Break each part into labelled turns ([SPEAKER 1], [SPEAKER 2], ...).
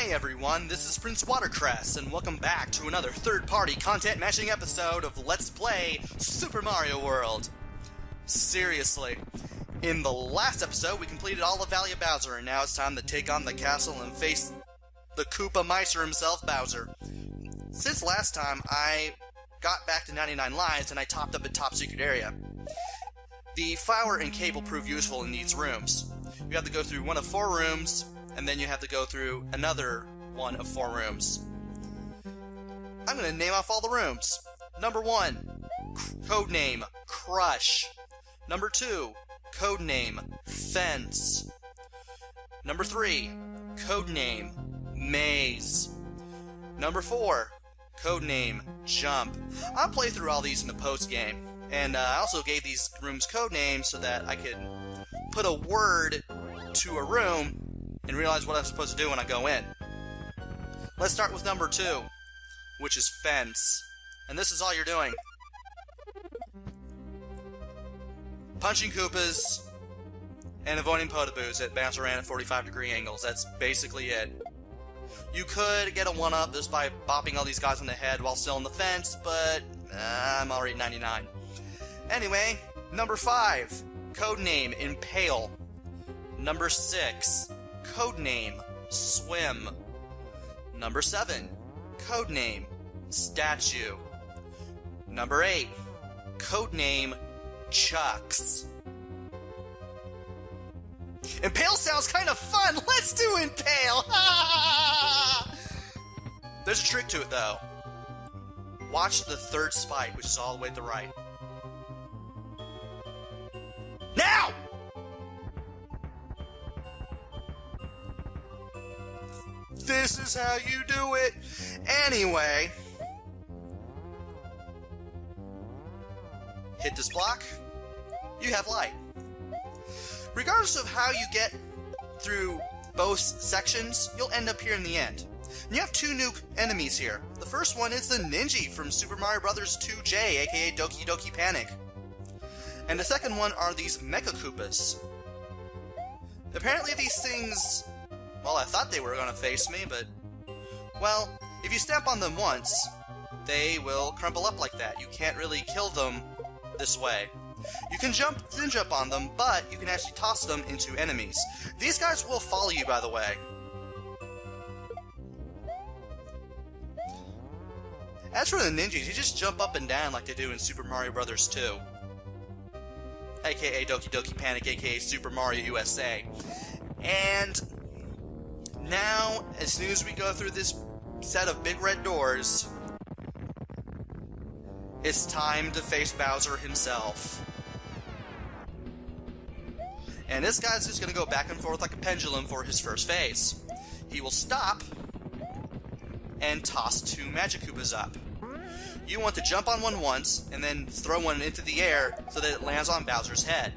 [SPEAKER 1] Hey everyone, this is Prince Watercress, and welcome back to another third-party content-matching episode of Let's Play Super Mario World. Seriously, in the last episode we completed all of Valley of Bowser, and now it's time to take on the castle and face the Koopa Meister himself, Bowser. Since last time, I got back to 99 lives and I topped up a top secret area. The flower and cable prove useful in these rooms. You have to go through one of 4 rooms, and then you have to go through another one of 4 rooms. I'm gonna name off all the rooms. Number 1, codename Crush. Number 2, codename Fence. Number 3, codename Maze. Number 4, codename Jump. I'll play through all these in the post-game, and I also gave these rooms code names so that I could put a word to a room and realize what I'm supposed to do when I go in. Let's start with number 2, which is Fence. And this is all you're doing. Punching Koopas and avoiding Potaboos that bounce around at 45-degree angles. That's basically it. You could get a 1-up just by bopping all these guys on the head while still on the fence, but I'm already at 99. Anyway, number 5, codename Impale. Number 6, codename Swim. Number 7, codename Statue. Number 8, codename Chucks. Impale sounds kind of fun! Let's do Impale! There's a trick to it, though. Watch the 3rd spike, which is all the way to the right. Now! This is how you do it! Anyway... hit this block, you have light. Regardless of how you get through both sections, you'll end up here in the end. And you have 2 new enemies here. The first one is the Ninja from Super Mario Bros. 2J, aka Doki Doki Panic. And the second one are these Mecha Koopas. Apparently these things... well, I thought they were going to face me, but... well, if you stamp on them once, they will crumple up like that. You can't really kill them this way. You can jump on them, but you can actually toss them into enemies. These guys will follow you, by the way. As for the ninjas, you just jump up and down like they do in Super Mario Bros. 2. AKA Doki Doki Panic, aka Super Mario USA. And now, as soon as we go through this set of big red doors, it's time to face Bowser himself. And this guy's just gonna go back and forth like a pendulum for his first phase. He will stop and toss 2 Magic Koopas up. You want to jump on one once and then throw one into the air so that it lands on Bowser's head.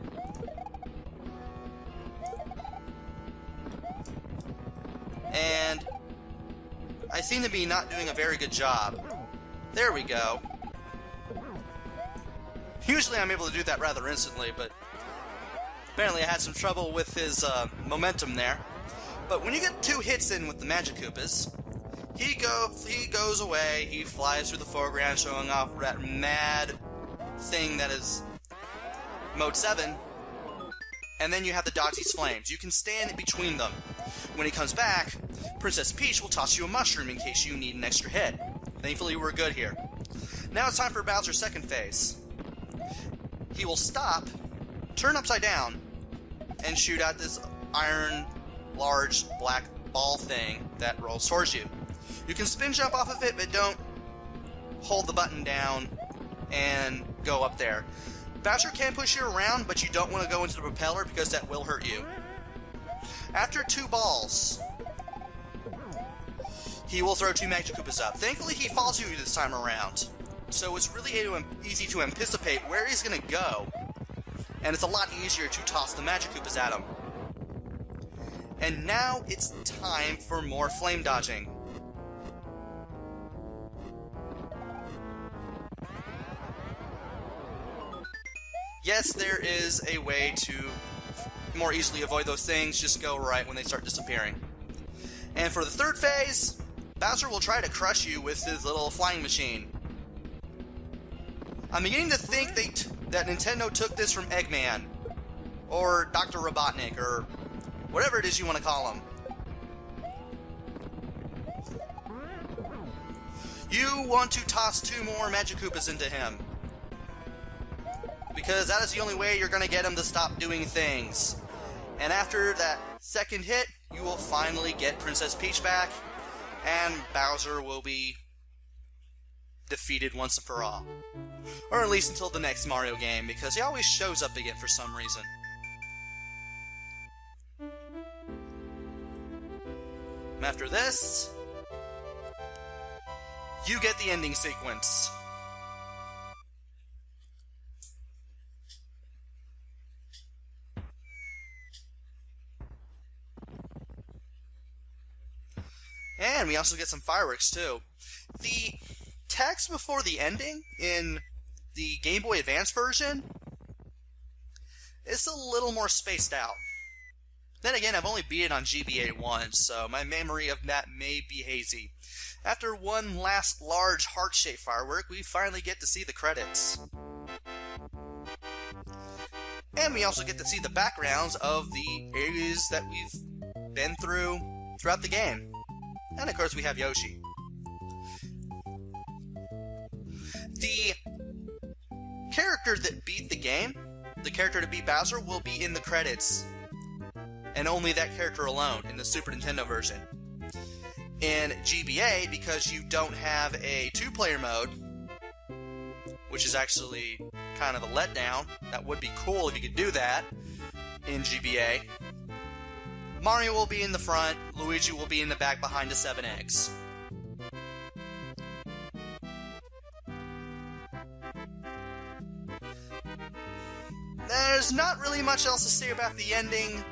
[SPEAKER 1] And I seem to be not doing a very good job. There we go. Usually I'm able to do that rather instantly, but apparently I had some trouble with his momentum there. But when you get 2 hits in with the Magic Koopas, he goes away, he flies through the foreground showing off that mad thing that is Mode 7, and then you have the Dodgy's Flames. You can stand in between them. When he comes back, Princess Peach will toss you a mushroom in case you need an extra hit. Thankfully we're good here. Now it's time for Bowser's second phase. He will stop, turn upside down, and shoot out this iron, large, black ball thing that rolls towards you. You can spin jump off of it, but don't hold the button down and go up there. Bowser can push you around, but you don't want to go into the propeller because that will hurt you. After 2 balls, he will throw 2 Magic Koopas up. Thankfully, he follows you this time around, so it's really easy to anticipate where he's going to go, and it's a lot easier to toss the Magic Koopas at him. And now it's time for more flame dodging. Yes, there is a way to more easily avoid those things, just go right when they start disappearing. And for the third phase, Bowser will try to crush you with his little flying machine. I'm beginning to think that Nintendo took this from Eggman, or Dr. Robotnik, or whatever it is you want to call him. You want to toss 2 more Magikoopas into him, because that is the only way you're going to get him to stop doing things. And after that second hit, you will finally get Princess Peach back, and Bowser will be defeated once and for all. Or at least until the next Mario game, because he always shows up again for some reason. And after this, you get the ending sequence. And we also get some fireworks, too. The text before the ending in the Game Boy Advance version is a little more spaced out. Then again, I've only beat it on GBA once, so my memory of that may be hazy. After one last large heart-shaped firework, we finally get to see the credits. And we also get to see the backgrounds of the areas that we've been through throughout the game. And of course we have Yoshi. The character that beat the game, the character to beat Bowser, will be in the credits. And only that character alone in the Super Nintendo version. In GBA, because you don't have a 2-player mode, which is actually kind of a letdown, that would be cool if you could do that in GBA, Mario will be in the front, Luigi will be in the back behind the 7 eggs. There's not really much else to say about the ending,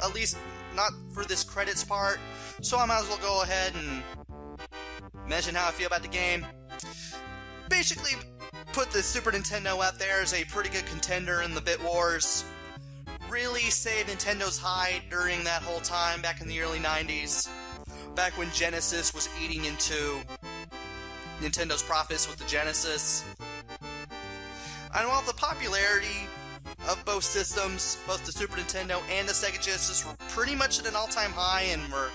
[SPEAKER 1] at least not for this credits part, so I might as well go ahead and mention how I feel about the game. Basically, put the Super Nintendo out there as a pretty good contender in the Bit Wars. Really saved Nintendo's hide during that whole time back in the early 90s. Back when Genesis was eating into Nintendo's profits with the Genesis. And while the popularity of both systems, both the Super Nintendo and the Sega Genesis, were pretty much at an all-time high and were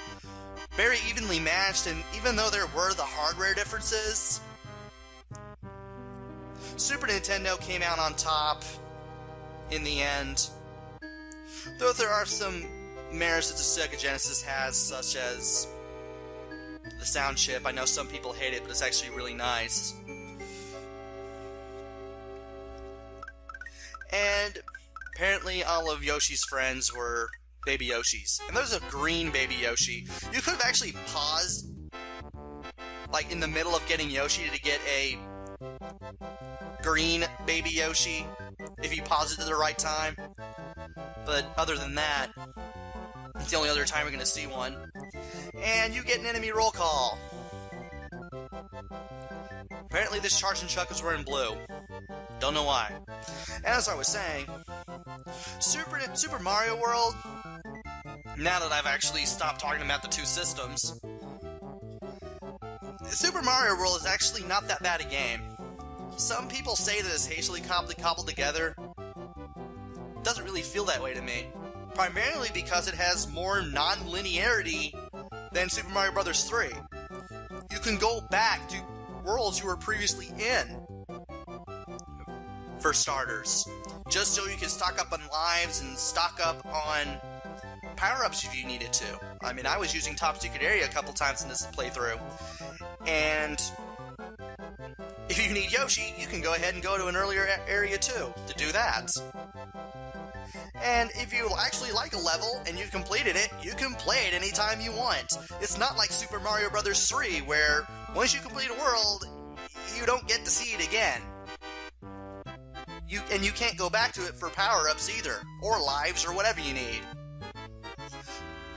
[SPEAKER 1] very evenly matched, and even though there were the hardware differences, Super Nintendo came out on top in the end. Though there are some merits that the Sega Genesis has, such as the sound chip. I know some people hate it, but it's actually really nice. And apparently all of Yoshi's friends were Baby Yoshis. And there's a green Baby Yoshi. You could have actually paused, like, in the middle of getting Yoshi to get a green Baby Yoshi, if you pause it at the right time. But other than that, it's the only other time we're going to see one. And you get an enemy roll call. Apparently this Charging Chuck is wearing blue. Don't know why. As I was saying, Super Mario World, now that I've actually stopped talking about the two systems, Super Mario World is actually not that bad a game. Some people say that it's hastily cobbled together. It doesn't really feel that way to me. Primarily because it has more non-linearity than Super Mario Bros. 3. You can go back to worlds you were previously in, for starters, just so you can stock up on lives and stock up on power-ups if you needed to. I mean, I was using Top Secret Area a couple times in this playthrough, and if you need Yoshi, you can go ahead and go to an earlier area too, to do that. And if you actually like a level and you've completed it, you can play it anytime you want. It's not like Super Mario Bros. 3, where once you complete a world, you don't get to see it again. And you can't go back to it for power-ups either, or lives, or whatever you need.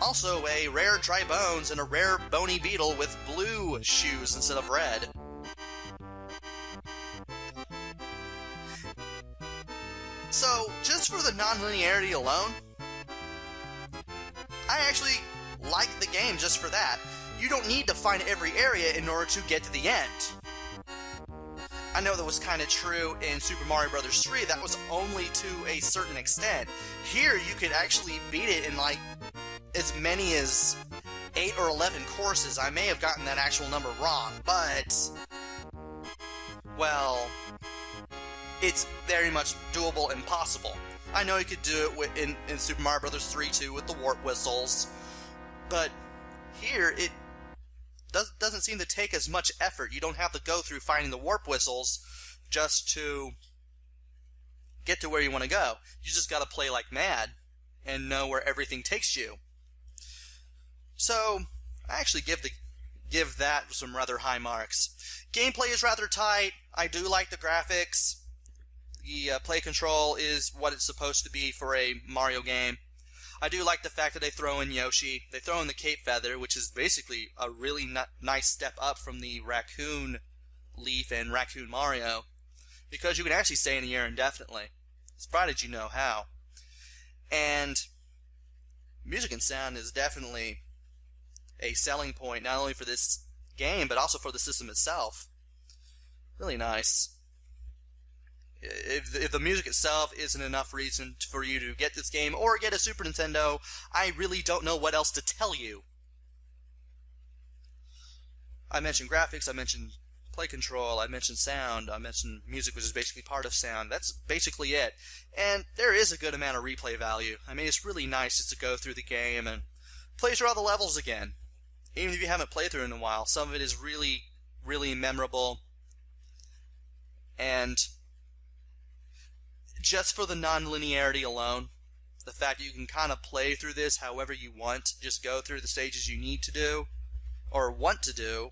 [SPEAKER 1] Also, a rare Dry Bones and a rare Bony Beetle with blue shoes instead of red. So, just for the non-linearity alone, I actually like the game just for that. You don't need to find every area in order to get to the end. I know that was kind of true in Super Mario Bros. 3, that was only to a certain extent. Here, you could actually beat it in, like, as many as 8 or 11 courses. I may have gotten that actual number wrong, but, well, it's very much doable and possible. I know you could do it in Super Mario Bros. 3 too with the warp whistles, but here it doesn't seem to take as much effort. You don't have to go through finding the warp whistles just to get to where you want to go. You just gotta play like mad and know where everything takes you. So, I actually give that some rather high marks. Gameplay is rather tight. I do like the graphics. The play control is what it's supposed to be for a Mario game. I do like the fact that they throw in Yoshi. They throw in the Cape Feather, which is basically a really nice step up from the Raccoon Leaf and Raccoon Mario, because you can actually stay in the air indefinitely, provided you know how. And music and sound is definitely a selling point, not only for this game, but also for the system itself. Really nice. If the music itself isn't enough reason for you to get this game or get a Super Nintendo, I really don't know what else to tell you. I mentioned graphics, I mentioned play control, I mentioned sound, I mentioned music, which is basically part of sound. That's basically it. And there is a good amount of replay value. I mean, it's really nice just to go through the game and play through all the levels again. Even if you haven't played through it in a while, some of it is really, really memorable. And just for the non-linearity alone, the fact that you can kind of play through this however you want, just go through the stages you need to do, or want to do,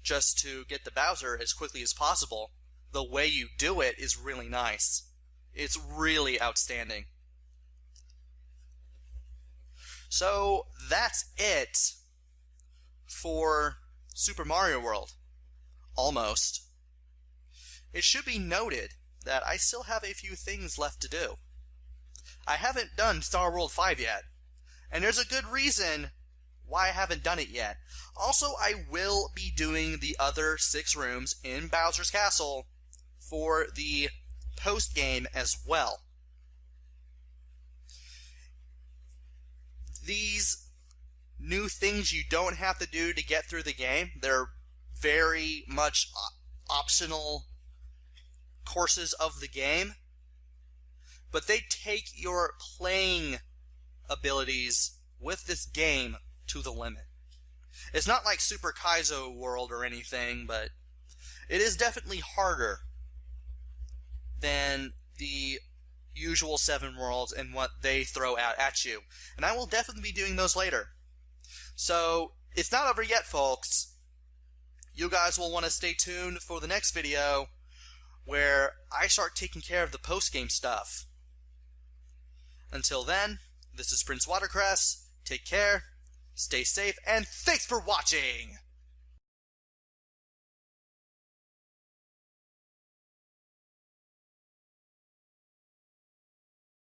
[SPEAKER 1] just to get to Bowser as quickly as possible, the way you do it is really nice. It's really outstanding. So, that's it for Super Mario World. Almost. It should be noted that I still have a few things left to do. I haven't done Star World 5 yet, and there's a good reason why I haven't done it yet. Also, I will be doing the other 6 rooms in Bowser's Castle for the post-game as well. These new things you don't have to do to get through the game, they're very much optional courses of the game, but they take your playing abilities with this game to the limit. It's not like Super Kaizo World or anything, but it is definitely harder than the usual 7 worlds and what they throw out at you. And I will definitely be doing those later. So, it's not over yet, folks. You guys will want to stay tuned for the next video, where I start taking care of the post-game stuff. Until then, this is Prince Watercress. Take care, stay safe, and thanks for watching!